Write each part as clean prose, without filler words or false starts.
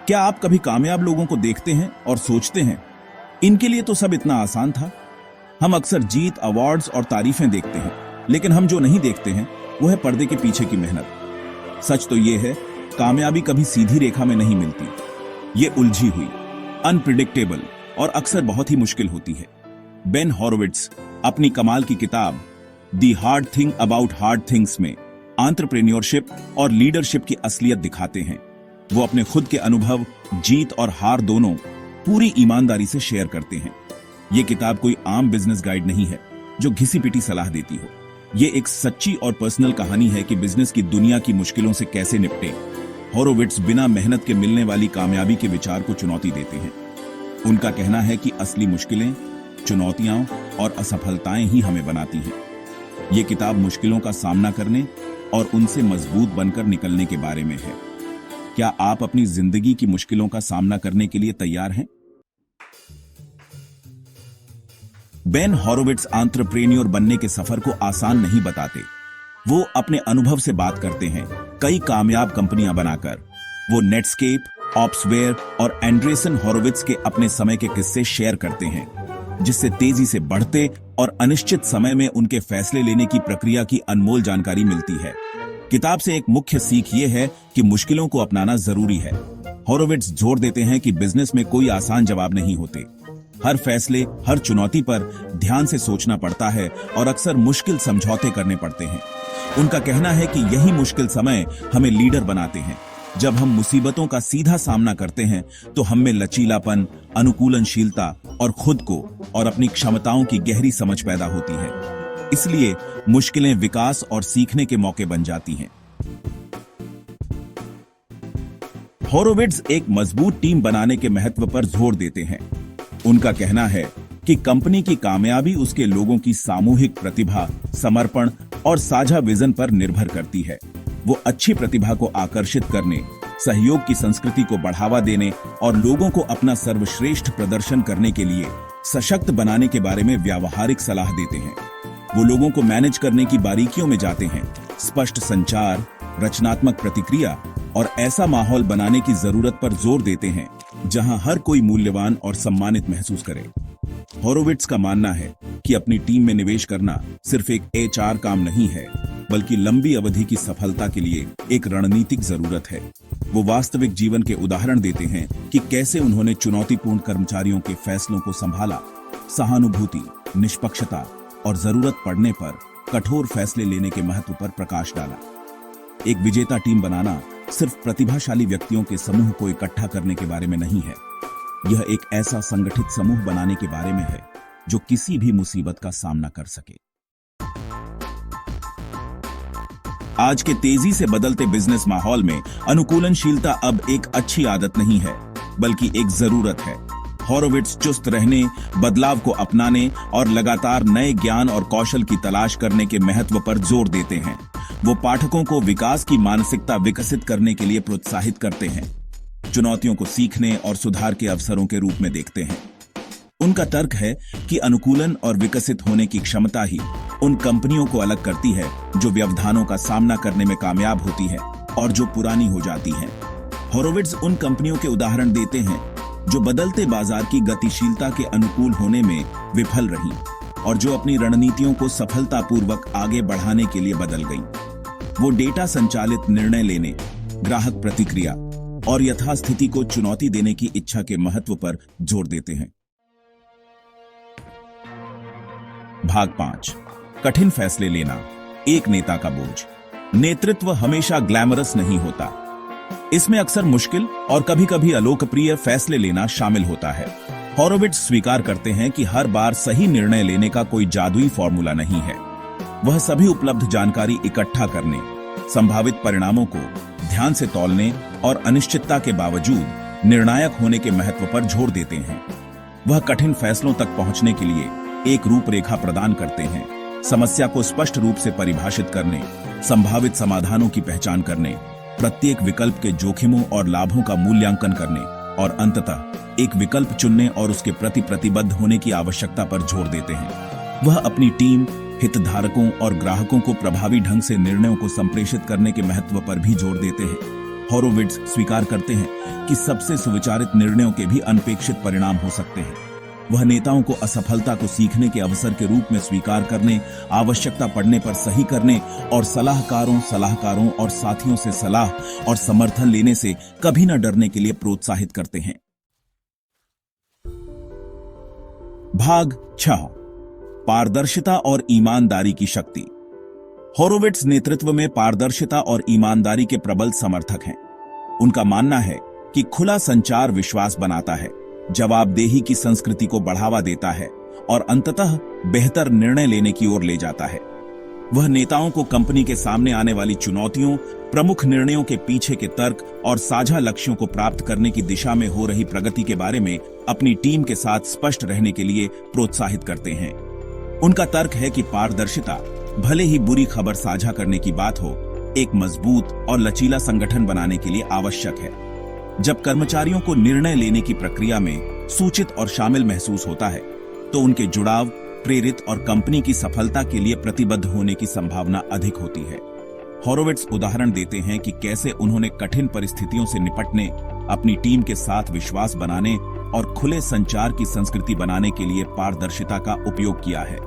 क्या आप कभी कामयाब लोगों को देखते हैं और सोचते हैं, इनके लिए तो सब इतना आसान था? हम अक्सर जीत, अवार्ड्स और तारीफें देखते हैं, लेकिन हम जो नहीं देखते हैं वो है पर्दे के पीछे की मेहनत। सच तो ये है, कामयाबी कभी सीधी रेखा में नहीं मिलती। ये उलझी हुई, अनप्रिडिक्टेबल और अक्सर बहुत ही मुश्किल होती है। बेन हॉरोविट्ज अपनी कमाल की किताब the hard thing about hard things में एंटरप्रेन्योरशिप और लीडरशिप की असलियत दिखाते हैं। वो अपने खुद के अनुभव, जीत और हार दोनों पूरी ईमानदारी से शेयर करते हैं। ये किताब कोई आम बिजनेस गाइड नहीं है जो घिसी पिटी सलाह देती हो। ये एक सच्ची और पर्सनल कहानी है कि बिजनेस की दुनिया की मुश्किलों से कैसे निपटे। हॉरोविट्ज बिना मेहनत के मिलने वाली कामयाबी के विचार को चुनौती देते हैं। उनका कहना है कि असली मुश्किलें, चुनौतियां और असफलताएं ही हमें बनाती हैं। ये किताब मुश्किलों का सामना करने और उनसे मजबूत बनकर निकलने के बारे में है। क्या आप अपनी जिंदगी की मुश्किलों का सामना करने के लिए तैयार हैं? बेन हॉरोविट्ज एंटरप्रेन्योर बनने के सफर को आसान नहीं बताते। वो अपने अनुभव से बात करते हैं, कई कामयाब कंपनियां बनाकर। वो नेटस्केप, ऑप्सवेयर और एंड्रेसन हॉरोविट्ज के अपने समय के किस्से शेयर करते हैं, जिससे तेजी से बढ़ते और अनिश्चित समय में उनके फैसले लेने की प्रक्रिया की अनमोल जानकारी मिलती है। किताब से एक मुख्य सीख ये है कि मुश्किलों को अपनाना जरूरी है। हॉरोविट्ज जोर देते हैं कि बिजनेस में कोई आसान जवाब नहीं होते। हर फैसले, हर चुनौती पर ध्यान से सोचना पड़ता है और अक्सर मुश्किल समझौते करने पड़ते हैं। उनका कहना है कि यही मुश्किल समय हमें लीडर बनाते हैं। जब हम मुसीबतों का सीधा सामना करते हैं तो हम में लचीलापन, अनुकूलनशीलता और खुद को और अपनी क्षमताओं की गहरी समझ पैदा होती है। इसलिए मुश्किलें विकास और सीखने के मौके बन जाती हैं। हॉरोविट्ज एक मजबूत टीम बनाने के महत्व पर जोर देते हैं। उनका कहना है कि कंपनी की कामयाबी उसके लोगों की सामूहिक प्रतिभा, समर्पण और साझा विजन पर निर्भर करती है। वो अच्छी प्रतिभा को आकर्षित करने, सहयोग की संस्कृति को बढ़ावा देने और लोगों को अपना सर्वश्रेष्ठ प्रदर्शन करने के लिए सशक्त बनाने के बारे में व्यावहारिक सलाह देते हैं। वो लोगों को मैनेज करने की बारीकियों में जाते हैं, स्पष्ट संचार, रचनात्मक प्रतिक्रिया और ऐसा माहौल बनाने की जरूरत पर जोर देते हैं जहां हर कोई मूल्यवान और सम्मानित महसूस करे। हॉरोविट्ज का मानना है कि अपनी टीम में निवेश करना सिर्फ एक एचआर काम नहीं है, बल्कि लंबी अवधि की सफलता के लिए एक रणनीतिक जरूरत है। वो वास्तविक जीवन के उदाहरण देते हैं कि कैसे उन्होंने चुनौतीपूर्ण कर्मचारियों के फैसलों को संभाला, सहानुभूति, निष्पक्षता और जरूरत पड़ने पर कठोर फैसले लेने के महत्व पर प्रकाश डाला। एक विजेता टीम बनाना सिर्फ प्रतिभाशाली व्यक्तियों के समूह को इकट्ठा करने के बारे में नहीं है। यह एक ऐसा संगठित समूह बनाने के बारे में है जो किसी भी मुसीबत का सामना कर सके। आज के तेजी से बदलते बिजनेस माहौल में अनुकूलनशीलता अब एक अच्छी आदत नहीं है, बल्कि एक जरूरत है। हॉरोविट्ज चुस्त रहने, बदलाव को अपनाने और लगातार नए ज्ञान और कौशल की तलाश करने के महत्व पर जोर देते हैं। वो पाठकों को विकास की मानसिकता विकसित करने के लिए प्रोत्साहित करते हैं, चुनौतियों को सीखने और सुधार के अवसरों के रूप में देखते हैं। उनका तर्क है कि अनुकूलन और विकसित होने की क्षमता ही उन कंपनियों को अलग करती है जो व्यवधानों का सामना करने में कामयाब होती है और जो पुरानी हो जाती हैं। हॉरोविट्ज उन कंपनियों के उदाहरण देते हैं जो बदलते बाजार की गतिशीलता के अनुकूल होने में विफल रहीं और जो अपनी रणनीतियों को सफलतापूर्वक आगे बढ़ाने के लिए बदल गईं। वो डेटा संचालित निर्णय लेने, ग्राहक प्रतिक्रिया और यथास्थिति को चुनौती देने की इच्छा के महत्व पर जोर देते हैं। भाग 5, कठिन फैसले लेना, एक नेता का बोझ। नेतृत्व हमेशा ग्लैमरस नहीं होता। इसमें अक्सर मुश्किल और कभी-कभी अलोकप्रिय फैसले लेना शामिल होता है। हॉरोविट्ज स्वीकार करते हैं कि हर बार सही निर्णय लेने का कोई जादुई फॉर्मूला नहीं है। वह सभी उपलब्ध जानकारी इकट्ठा करने, संभावित परिणामों को ध्यान से तौलने और अनिश्चितता के बावजूद निर्णायक होने के महत्व पर जोर देते हैं। वह कठिन फैसलों तक पहुंचने के लिए एक रूपरेखा प्रदान करते हैं, समस्या को स्पष्ट रूप से परिभाषित करने, संभावित समाधानों की पहचान करने, प्रत्येक विकल्प के जोखिमों और लाभों का मूल्यांकन करने और अंततः एक विकल्प चुनने और उसके प्रति प्रतिबद्ध होने की आवश्यकता पर जोर देते हैं। वह अपनी टीम, हितधारकों और ग्राहकों को प्रभावी ढंग से निर्णयों को संप्रेषित करने के महत्व पर भी जोर देते हैं। हॉरोविट्ज स्वीकार करते हैं कि सबसे सुविचारित निर्णयों के भी अनपेक्षित परिणाम हो सकते हैं। वह नेताओं को असफलता को सीखने के अवसर के रूप में स्वीकार करने, आवश्यकता पड़ने पर सही करने और सलाहकारों और साथियों से सलाह और समर्थन लेने से कभी न डरने के लिए प्रोत्साहित करते हैं। भाग 6, पारदर्शिता और ईमानदारी की शक्ति। हॉरोविट्ज नेतृत्व में पारदर्शिता और ईमानदारी के प्रबल समर्थक हैं। उनका मानना है कि खुला संचार विश्वास बनाता है, जवाबदेही की संस्कृति को बढ़ावा देता है और अंततः बेहतर निर्णय लेने की ओर ले जाता है। वह नेताओं को कंपनी के सामने आने वाली चुनौतियों, प्रमुख निर्णयों के पीछे के तर्क और साझा लक्ष्यों को प्राप्त करने की दिशा में हो रही प्रगति के बारे में अपनी टीम के साथ स्पष्ट रहने के लिए प्रोत्साहित करते हैं। उनका तर्क है कि पारदर्शिता भले ही बुरी खबर साझा करने की बात हो, एक मजबूत और लचीला संगठन बनाने के लिए आवश्यक है। जब कर्मचारियों को निर्णय लेने की प्रक्रिया में सूचित और शामिल महसूस होता है, तो उनके जुड़ाव, प्रेरित और कंपनी की सफलता के लिए प्रतिबद्ध होने की संभावना अधिक होती है। हॉरोविट्ज उदाहरण देते हैं कि कैसे उन्होंने कठिन परिस्थितियों से निपटने, अपनी टीम के साथ विश्वास बनाने और खुले संचार की संस्कृति बनाने के लिए पारदर्शिता का उपयोग किया है।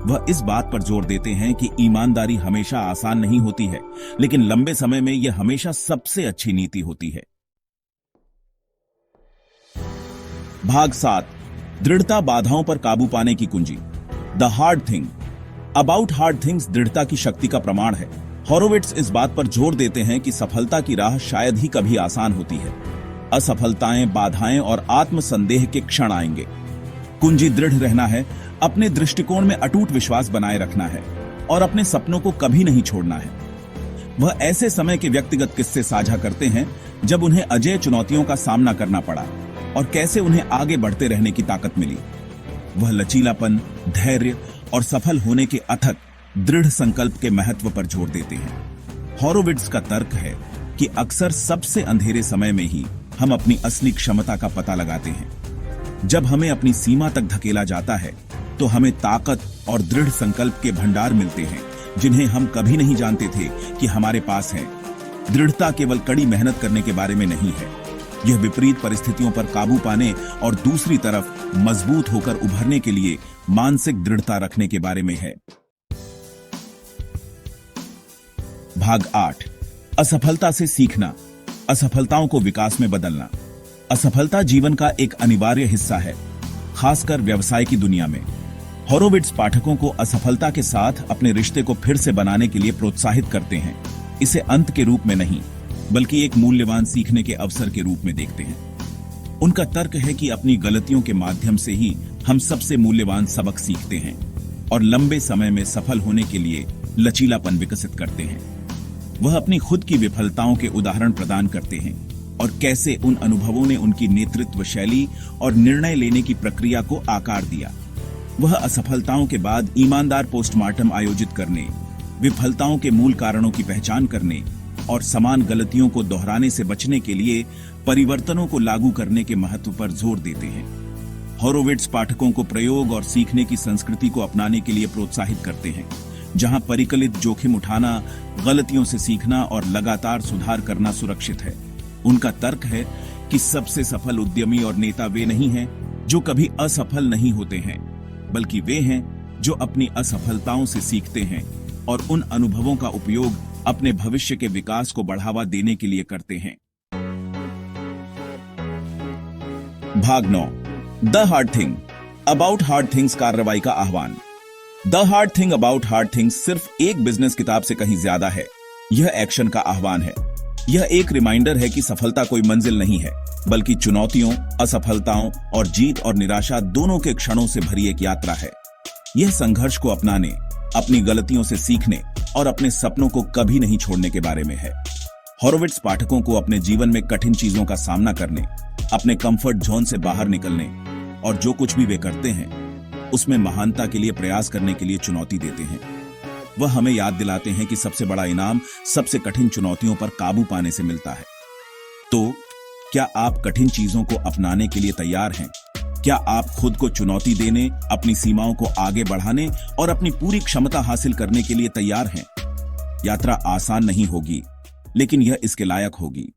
वह इस बात पर जोर देते हैं कि ईमानदारी हमेशा आसान नहीं होती है, लेकिन लंबे समय में यह हमेशा सबसे अच्छी नीति होती है। भाग 7, दृढ़ता बाधाओं पर काबू पाने की कुंजी। The hard thing. About hard things दृढ़ता की शक्ति का प्रमाण है। हॉरोविट्ज इस बात पर जोर देते हैं कि सफलता की राह शायद ही कभी आसान होती है। असफलताएं, बाधाएं और आत्मसंदेह के क्षण आएंगे। कुंजी दृढ़ रहना है, अपने दृष्टिकोण में अटूट विश्वास बनाए रखना है और अपने सपनों को कभी नहीं छोड़ना है। वह ऐसे समय के व्यक्तिगत किस्से साझा करते हैं जब उन्हें अजेय चुनौतियों का सामना करना पड़ा और कैसे उन्हें आगे बढ़ते रहने की ताकत मिली। वह लचीलापन, धैर्य और सफल होने के अथक दृढ़ संकल्प के महत्व पर जोर देते हैं। हॉरोविट्ज का तर्क है कि अक्सर सबसे अंधेरे समय में ही हम अपनी असली क्षमता का पता लगाते हैं। जब हमें अपनी सीमा तक धकेला जाता है, तो हमें ताकत और दृढ़ संकल्प के भंडार मिलते हैं, जिन्हें हम कभी नहीं जानते थे कि हमारे पास हैं। दृढ़ता केवल कड़ी मेहनत करने के बारे में नहीं है, यह विपरीत परिस्थितियों पर काबू पाने और दूसरी तरफ मजबूत होकर उभरने के लिए मानसिक दृढ़ता रखने के बारे में है। भाग 8, असफलता से सीखना, असफलताओं को विकास में बदलना। असफलता जीवन का एक अनिवार्य हिस्सा है, खासकर व्यवसाय की दुनिया में। हॉरोविट्ज पाठकों को असफलता के साथ अपने रिश्ते को फिर से बनाने के लिए प्रोत्साहित करते हैं। इसे अंत के रूप में नहीं, बल्कि एक मूल्यवान सीखने के अवसर के रूप में देखते हैं। उनका तर्क है कि अपनी गलतियों के माध्यम से ही हम सबसे मूल्यवान सबक सीखते हैं और लंबे समय में सफल होने के लिए लचीलापन विकसित करते हैं। वह अपनी खुद की विफलताओं के उदाहरण प्रदान करते हैं और कैसे उन अनुभवों ने उनकी नेतृत्व शैली और निर्णय लेने की प्रक्रिया को आकार दिया। वह असफलताओं के बाद ईमानदार पोस्टमार्टम आयोजित करने, विफलताओं के मूल कारणों की पहचान करने और समान गलतियों को दोहराने से बचने के लिए परिवर्तनों को लागू करने के महत्व पर जोर देते हैं। हॉरोविट्ज पाठकों को प्रयोग और सीखने की संस्कृति को अपनाने के लिए प्रोत्साहित करते हैं, जहां परिकलित जोखिम उठाना, गलतियों से सीखना और लगातार सुधार करना सुरक्षित है। उनका तर्क है कि सबसे सफल उद्यमी और नेता वे नहीं हैं जो कभी असफल नहीं होते हैं, बल्कि वे हैं जो अपनी असफलताओं से सीखते हैं और उन अनुभवों का उपयोग अपने भविष्य के विकास को बढ़ावा देने के लिए करते हैं। भाग 9, the hard thing. About hard things कार्रवाई का आह्वान। The hard thing about hard things सिर्फ एक बिजनेस किताब से कहीं ज्यादा है। यह एक्शन का आह्वान है। यह एक रिमाइंडर है कि सफलता कोई मंजिल नहीं है, बल्कि चुनौतियों, असफलताओं और जीत और निराशा दोनों के क्षणों से भरी एक यात्रा है। यह संघर्ष को अपनाने, अपनी गलतियों से सीखने और अपने सपनों को कभी नहीं छोड़ने के बारे में है। हॉरोविट्ज पाठकों को अपने जीवन में कठिन चीजों का सामना करने, अपने कंफर्ट जोन से बाहर निकलने और जो कुछ भी वे करते हैं उसमें महानता के लिए प्रयास करने के लिए चुनौती देते हैं। वह हमें याद दिलाते हैं कि सबसे बड़ा इनाम सबसे कठिन चुनौतियों पर काबू पाने से मिलता है। तो क्या आप कठिन चीजों को अपनाने के लिए तैयार हैं? क्या आप खुद को चुनौती देने, अपनी सीमाओं को आगे बढ़ाने और अपनी पूरी क्षमता हासिल करने के लिए तैयार हैं? यात्रा आसान नहीं होगी, लेकिन यह इसके लायक होगी।